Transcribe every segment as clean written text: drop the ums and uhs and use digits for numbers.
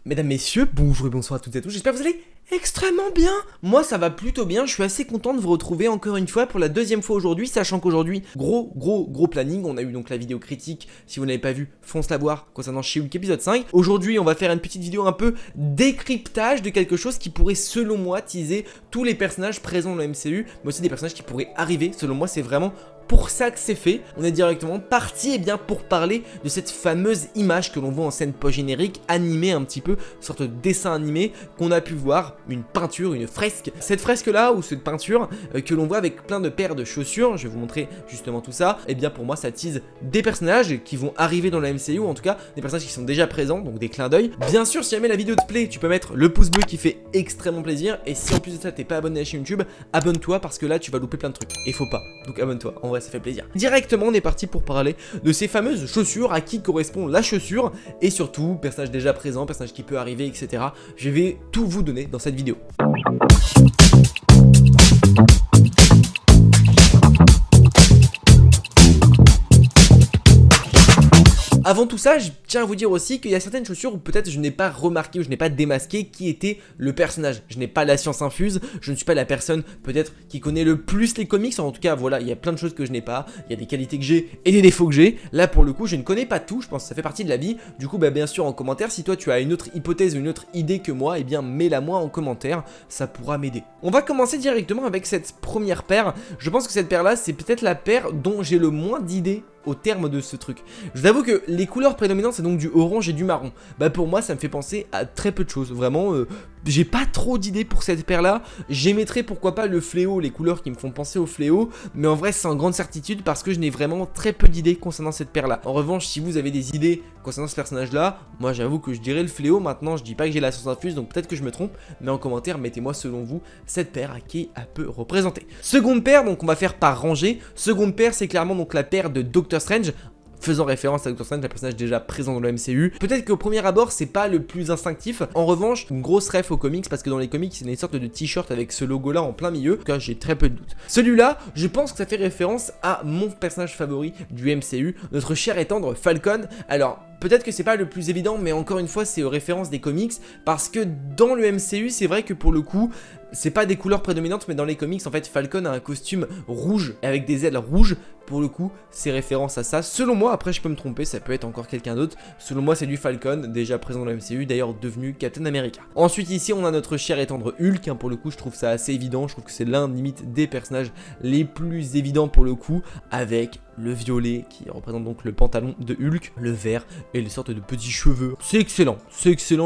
Mesdames, messieurs, bonjour et bonsoir à toutes et à tous, j'espère que vous allez extrêmement bien. Moi ça va plutôt bien, je suis assez content de vous retrouver encore une fois pour la deuxième fois aujourd'hui, sachant qu'aujourd'hui, gros planning, on a eu donc la vidéo critique, si vous n'avez pas vu, fonce la voir, concernant She-Hulk épisode 5. Aujourd'hui on va faire une petite vidéo un peu décryptage de quelque chose qui pourrait selon moi teaser tous les personnages présents dans le MCU, mais aussi des personnages qui pourraient arriver, selon moi c'est vraiment pour ça que c'est fait. On est directement parti pour parler de cette fameuse image que l'on voit en scène post-générique, animée un petit peu, une sorte de dessin animé qu'on a pu voir, une peinture, une fresque. Cette fresque là, ou cette peinture que l'on voit avec plein de paires de chaussures, je vais vous montrer justement tout ça, et bien pour moi ça tease des personnages qui vont arriver dans la MCU, ou en tout cas des personnages qui sont déjà présents, donc des clins d'œil. Bien sûr, si jamais la vidéo te plaît, tu peux mettre le pouce bleu qui fait extrêmement plaisir, et si en plus de ça t'es pas abonné à la chaîne YouTube, abonne-toi parce que là tu vas louper plein de trucs, et faut pas, donc abonne-toi, en vrai ça fait plaisir. Directement on est parti pour parler de ces fameuses chaussures, à qui correspond la chaussure, et surtout, personnage déjà présent, personnage qui peut arriver, etc. Je vais tout vous donner dans cette vidéo. Avant tout ça, je tiens à vous dire aussi qu'il y a certaines chaussures où peut-être je n'ai pas remarqué ou je n'ai pas démasqué qui était le personnage. Je n'ai pas la science infuse, je ne suis pas la personne peut-être qui connaît le plus les comics. En tout cas, voilà, il y a plein de choses que je n'ai pas, il y a des qualités que j'ai et des défauts que j'ai. Là, pour le coup, je ne connais pas tout, je pense que ça fait partie de la vie. Du coup, bien sûr, en commentaire, si toi tu as une autre hypothèse ou une autre idée que moi, eh bien mets-la moi en commentaire, ça pourra m'aider. On va commencer directement avec cette première paire. Je pense que cette paire-là, c'est peut-être la paire dont j'ai le moins d'idées au terme de ce truc. Je vous avoue que les couleurs prédominantes c'est donc du orange et du marron. Pour moi ça me fait penser à très peu de choses. Vraiment j'ai pas trop d'idées pour cette paire là. J'émettrais pourquoi pas le fléau, les couleurs qui me font penser au fléau. Mais en vrai c'est en grande certitude parce que je n'ai vraiment très peu d'idées concernant cette paire là. En revanche si vous avez des idées concernant ce personnage là, moi j'avoue que je dirais le fléau. Maintenant je dis pas que j'ai la science infuse donc peut-être que je me trompe. Mais en commentaire mettez-moi selon vous cette paire à qui elle peut représenter. Seconde paire, donc on va faire par rangée. Seconde paire c'est clairement donc la paire de Doctor Strange, faisant référence à Doctor Strange, un personnage déjà présent dans le MCU. Peut-être qu'au premier abord, c'est pas le plus instinctif. En revanche, une grosse ref aux comics, parce que dans les comics, c'est une sorte de t-shirt avec ce logo-là en plein milieu. En tout cas, j'ai très peu de doutes. Celui-là, je pense que ça fait référence à mon personnage favori du MCU, notre cher et tendre Falcon. Alors, peut-être que c'est pas le plus évident, mais encore une fois, c'est aux références des comics, parce que dans le MCU, c'est vrai que pour le coup, c'est pas des couleurs prédominantes, mais dans les comics, en fait, Falcon a un costume rouge, avec des ailes rouges. Pour le coup, c'est référence à ça. Selon moi, après je peux me tromper, ça peut être encore quelqu'un d'autre. Selon moi, c'est du Falcon, déjà présent dans le MCU, d'ailleurs devenu Captain America. Ensuite, ici, on a notre cher et tendre Hulk. Pour le coup, je trouve ça assez évident. Je trouve que c'est l'un limite des personnages les plus évidents pour le coup, avec le violet qui représente donc le pantalon de Hulk, le vert et les sortes de petits cheveux. C'est excellent,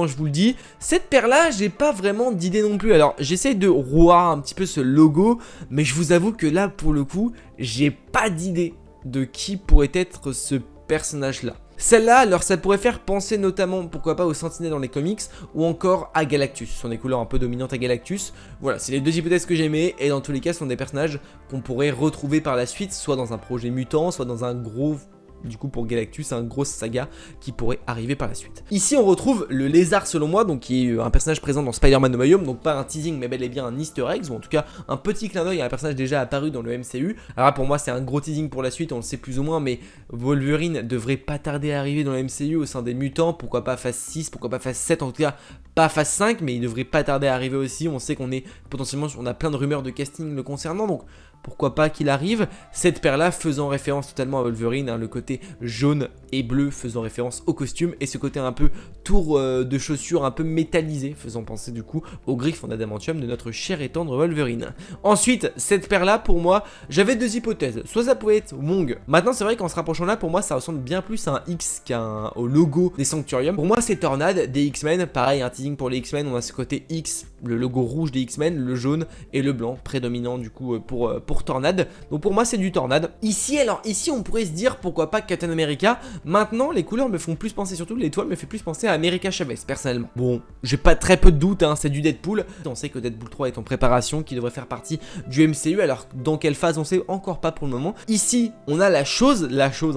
je vous le dis. Cette paire là, j'ai pas vraiment d'idée non plus. Alors j'essaie de voir un petit peu ce logo, mais je vous avoue que là pour le coup, j'ai pas d'idée de qui pourrait être ce personnage là. Celle-là, alors ça pourrait faire penser notamment, pourquoi pas, aux Sentinelles dans les comics, ou encore à Galactus. Ce sont des couleurs un peu dominantes à Galactus. Voilà, c'est les deux hypothèses que j'aimais, et dans tous les cas, ce sont des personnages qu'on pourrait retrouver par la suite, soit dans un projet mutant, soit dans un gros... Du coup pour Galactus, un grosse saga qui pourrait arriver par la suite. Ici on retrouve le lézard selon moi, donc qui est un personnage présent dans Spider-Man No Way Home, donc pas un teasing mais bel et bien un easter egg, ou en tout cas un petit clin d'œil à un personnage déjà apparu dans le MCU. Alors là pour moi c'est un gros teasing pour la suite, on le sait plus ou moins, mais Wolverine devrait pas tarder à arriver dans le MCU au sein des mutants, pourquoi pas phase 6, pourquoi pas phase 7, en tout cas pas phase 5, mais il devrait pas tarder à arriver aussi. On sait qu'on est potentiellement, on a plein de rumeurs de casting le concernant, donc pourquoi pas qu'il arrive. Cette paire là faisant référence totalement à Wolverine, le côté jaune et bleu faisant référence au costume, et ce côté un peu tour de chaussures un peu métallisé faisant penser du coup aux griffes en adamantium de notre cher et tendre Wolverine. Ensuite cette paire là pour moi, j'avais deux hypothèses, soit ça pouvait être Wong. Maintenant c'est vrai qu'en se rapprochant là, pour moi ça ressemble bien plus à un X au logo des Sanctuarium. Pour moi c'est Tornade des X-Men, pareil un teasing pour les X-Men, on a ce côté X, le logo rouge des X-Men, le jaune et le blanc prédominant du coup pour Tornade. Donc pour moi c'est du Tornade. Ici on pourrait se dire pourquoi pas Captain America. Maintenant les couleurs me font plus penser, surtout l'étoile me fait plus penser à America Chavez personnellement. Bon, j'ai pas très peu de doutes, c'est du Deadpool. On sait que Deadpool 3 est en préparation, qui devrait faire partie du MCU, alors dans quelle phase on sait encore pas pour le moment. Ici on a la chose,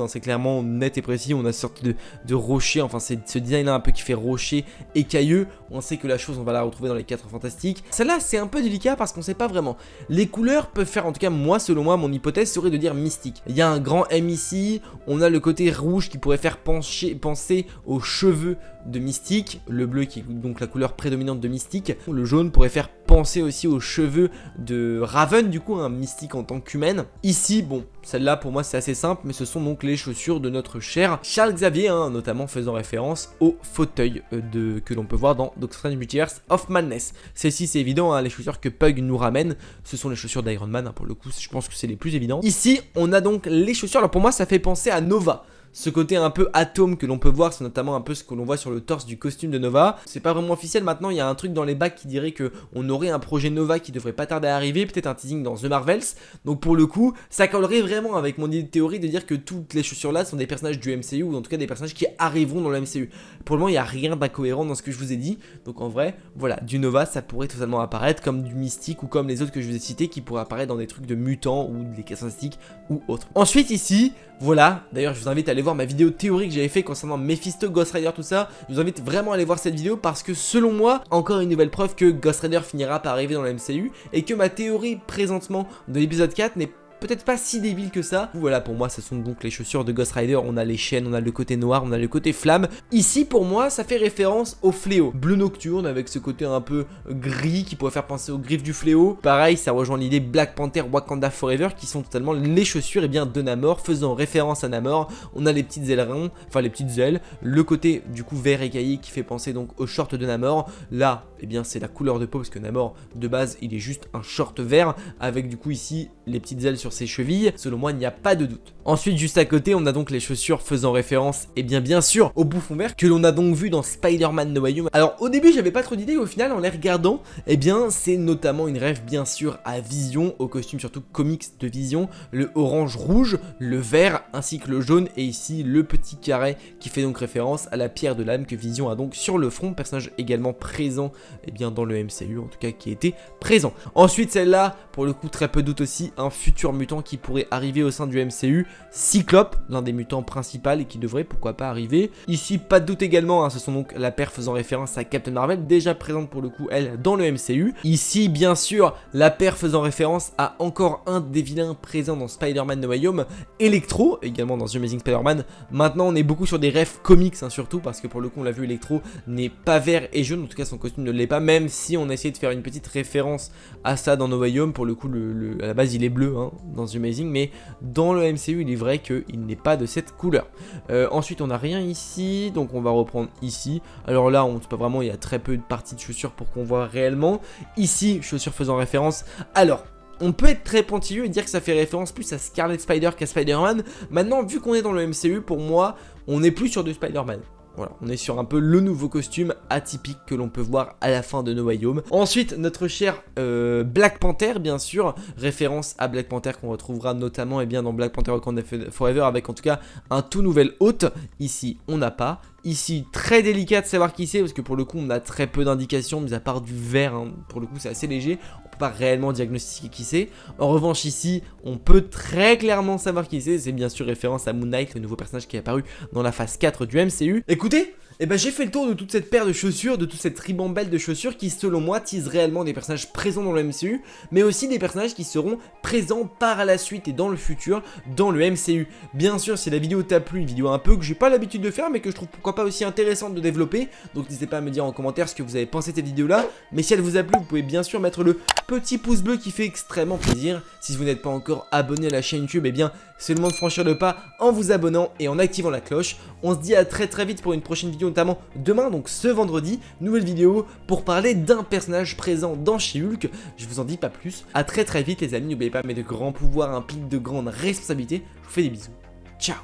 c'est clairement net et précis, on a sorte de rocher, enfin c'est ce design là un peu qui fait rocher et cailleux. On sait que la chose on va la retrouver dans les 4 fantastiques. Celle-là c'est un peu délicat parce qu'on sait pas vraiment. Les couleurs peuvent faire en tout cas cas moi selon moi mon hypothèse serait de dire mystique. Il y a un grand M ici, on a le côté rouge qui pourrait faire penser aux cheveux de Mystique, le bleu qui est donc la couleur prédominante de Mystique, le jaune pourrait faire penser aussi aux cheveux de Raven, du coup un Mystique en tant qu'humaine. Ici, bon, celle-là pour moi c'est assez simple, mais ce sont donc les chaussures de notre cher Charles Xavier, hein, notamment faisant référence au fauteuil que l'on peut voir dans Doctor Strange Multiverse of Madness. Celle-ci c'est évident, hein, les chaussures que Pug nous ramène, ce sont les chaussures d'Iron Man, hein, pour le coup je pense que c'est les plus évidentes. Ici on a donc les chaussures, alors pour moi ça fait penser à Nova. Ce côté un peu atome que l'on peut voir, c'est notamment un peu ce que l'on voit sur le torse du costume de Nova. C'est pas vraiment officiel maintenant, il y a un truc dans les bacs qui dirait que on aurait un projet Nova qui devrait pas tarder à arriver, peut-être un teasing dans The Marvels. Donc pour le coup, ça collerait vraiment avec mon idée de théorie de dire que toutes les chaussures là sont des personnages du MCU, ou en tout cas des personnages qui arriveront dans le MCU. Pour le moment, il n'y a rien d'incohérent dans ce que je vous ai dit. Donc en vrai, voilà, du Nova ça pourrait totalement apparaître comme du Mystique ou comme les autres que je vous ai cités qui pourraient apparaître dans des trucs de mutants ou des fantastiques ou autres. Ensuite ici, voilà, d'ailleurs je vous invite à aller voir ma vidéo théorie que j'avais fait concernant Mephisto, Ghost Rider, tout ça. Je vous invite vraiment à aller voir cette vidéo parce que selon moi, encore une nouvelle preuve que Ghost Rider finira par arriver dans le MCU et que ma théorie présentement de l'épisode 4 n'est peut-être pas si débile que ça. Voilà, pour moi, ce sont donc les chaussures de Ghost Rider. On a les chaînes, on a le côté noir, on a le côté flamme. Ici, pour moi, ça fait référence au fléau. Bleu nocturne avec ce côté un peu gris qui pourrait faire penser aux griffes du fléau. Pareil, ça rejoint l'idée Black Panther, Wakanda Forever qui sont totalement les chaussures de Namor, faisant référence à Namor. On a les petites ailerons, enfin les petites ailes. Le côté du coup vert écaillé qui fait penser donc aux shorts de Namor. Là, c'est la couleur de peau parce que Namor, de base, il est juste un short vert avec du coup ici les petites ailes sur ses chevilles. Selon moi, il n'y a pas de doute. Ensuite, juste à côté, on a donc les chaussures faisant référence, bien sûr, au bouffon vert que l'on a donc vu dans Spider-Man No Way Home. Alors, au début, j'avais pas trop d'idées, au final, en les regardant, c'est notamment une rêve, bien sûr, à Vision, au costume surtout comics de Vision, le orange-rouge, le vert, ainsi que le jaune, et ici, le petit carré qui fait donc référence à la pierre de l'âme que Vision a donc sur le front, personnage également présent, dans le MCU, en tout cas, qui était présent. Ensuite, celle-là, pour le coup, très peu de doute aussi, un futur mutant qui pourrait arriver au sein du MCU, Cyclope, l'un des mutants principaux et qui devrait pourquoi pas arriver. Ici, pas de doute également, ce sont donc la paire faisant référence à Captain Marvel, déjà présente pour le coup, elle, dans le MCU. Ici, bien sûr, la paire faisant référence à encore un des vilains présents dans Spider-Man No Way Home, Electro, également dans The Amazing Spider-Man. Maintenant, on est beaucoup sur des rêves comics, surtout, parce que pour le coup, on l'a vu, Electro n'est pas vert et jaune, en tout cas, son costume ne l'est pas, même si on a essayé de faire une petite référence à ça dans No Way Home. Pour le coup, à la base, il est bleu, dans The Amazing, mais dans le MCU, il est vrai qu'il n'est pas de cette couleur. Ensuite, on n'a rien ici, donc on va reprendre ici. Alors là, on ne sait pas vraiment, il y a très peu de parties de chaussures pour qu'on voit réellement. Ici, chaussures faisant référence. Alors, on peut être très pointilleux et dire que ça fait référence plus à Scarlet Spider qu'à Spider-Man. Maintenant, vu qu'on est dans le MCU, pour moi, on est plus sur du Spider-Man. Voilà, on est sur un peu le nouveau costume atypique que l'on peut voir à la fin de No Way Home. Ensuite, notre cher Black Panther, bien sûr, référence à Black Panther qu'on retrouvera notamment dans Black Panther Wakanda Forever, avec en tout cas un tout nouvel hôte. Ici, on n'a pas. Ici, très délicat de savoir qui c'est, parce que pour le coup, on a très peu d'indications, mis à part du vert, pour le coup, c'est assez léger. On peut pas réellement diagnostiquer qui c'est. En revanche, ici, on peut très clairement savoir qui c'est. C'est bien sûr référence à Moon Knight, le nouveau personnage qui est apparu dans la phase 4 du MCU. Écoutez, j'ai fait le tour de toute cette paire de chaussures, de toute cette ribambelle de chaussures qui, selon moi, teasent réellement des personnages présents dans le MCU, mais aussi des personnages qui seront présents par la suite et dans le futur dans le MCU. Bien sûr, si la vidéo t'a plu, une vidéo un peu que j'ai pas l'habitude de faire, mais que je trouve pourquoi pas aussi intéressante de développer, donc n'hésitez pas à me dire en commentaire ce que vous avez pensé de cette vidéo là. Mais si elle vous a plu, vous pouvez bien sûr mettre le petit pouce bleu qui fait extrêmement plaisir. Si vous n'êtes pas encore abonné à la chaîne YouTube, c'est le moment de franchir le pas en vous abonnant et en activant la cloche. On se dit à très vite pour une prochaine vidéo, notamment demain, donc ce vendredi, nouvelle vidéo pour parler d'un personnage présent dans She-Hulk. Je vous en dis pas plus. À très vite les amis, n'oubliez pas, mais de grands pouvoirs impliquent de grandes responsabilités. Je vous fais des bisous. Ciao.